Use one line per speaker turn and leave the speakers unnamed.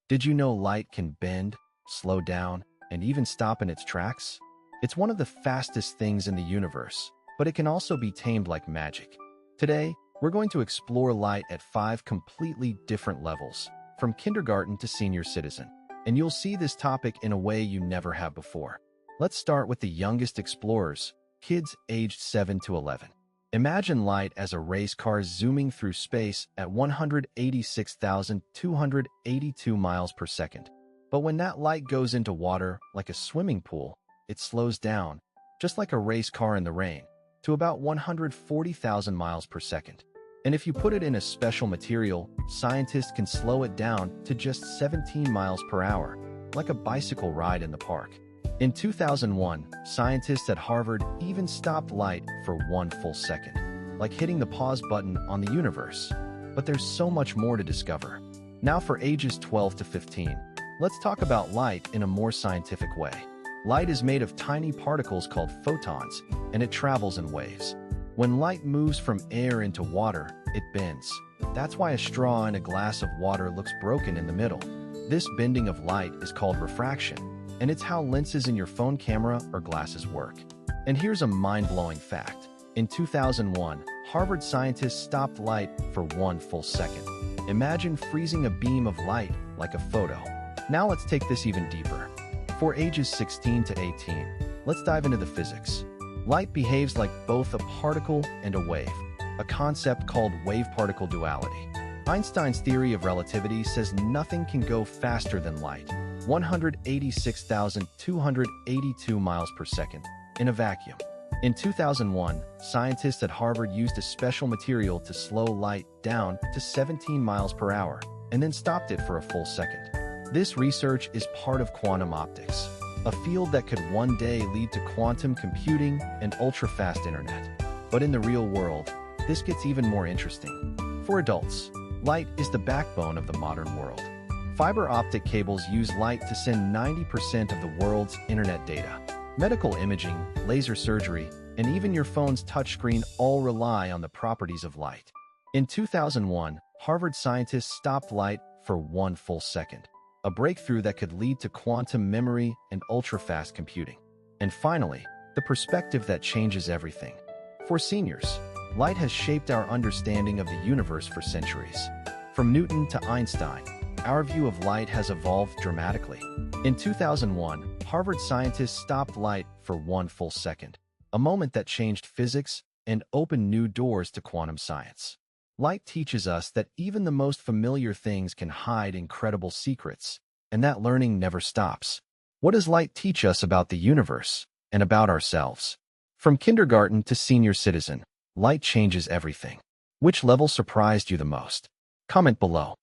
Did you know light can bend, slow down, and even stop in its tracks? It's one of the fastest things in the universe, but it can also be tamed like magic. Today, we're going to explore light at 5 completely different levels, from kindergarten to senior citizen. And you'll see this topic in a way you never have before. Let's start with the youngest explorers, kids aged 7 to 11. Imagine light as a race car zooming through space at 186,282 miles per second. But when that light goes into water, like a swimming pool, it slows down, just like a race car in the rain, to about 140,000 miles per second. And if you put it in a special material, scientists can slow it down to just 17 miles per hour, like a bicycle ride in the park. In 2001, scientists at Harvard even stopped light for 1 full second, like hitting the pause button on the universe. But there's so much more to discover. Now for ages 12 to 15, let's talk about light in a more scientific way. Light is made of tiny particles called photons, and it travels in waves. When light moves from air into water, it bends. That's why a straw in a glass of water looks broken in the middle. This bending of light is called refraction, and it's how lenses in your phone camera or glasses work. And here's a mind-blowing fact. In 2001, Harvard scientists stopped light for 1 full second. Imagine freezing a beam of light like a photo. Now let's take this even deeper. For ages 16 to 18, let's dive into the physics. Light behaves like both a particle and a wave, a concept called wave-particle duality. Einstein's theory of relativity says nothing can go faster than light, 186,282 miles per second, in a vacuum. In 2001, scientists at Harvard used a special material to slow light down to 17 miles per hour, and then stopped it for a full second. This research is part of quantum optics, a field that could one day lead to quantum computing and ultra-fast internet. But in the real world, this gets even more interesting. For adults, light is the backbone of the modern world. Fiber optic cables use light to send 90% of the world's internet data. Medical imaging, laser surgery, and even your phone's touchscreen all rely on the properties of light. In 2001, Harvard scientists stopped light for 1 full second, a breakthrough that could lead to quantum memory and ultra-fast computing. And finally, the perspective that changes everything. For seniors, light has shaped our understanding of the universe for centuries. From Newton to Einstein, our view of light has evolved dramatically. In 2001, Harvard scientists stopped light for 1 full second, a moment that changed physics and opened new doors to quantum science. Light teaches us that even the most familiar things can hide incredible secrets, and that learning never stops. What does light teach us about the universe and about ourselves? From kindergarten to senior citizen, light changes everything. Which level surprised you the most? Comment below.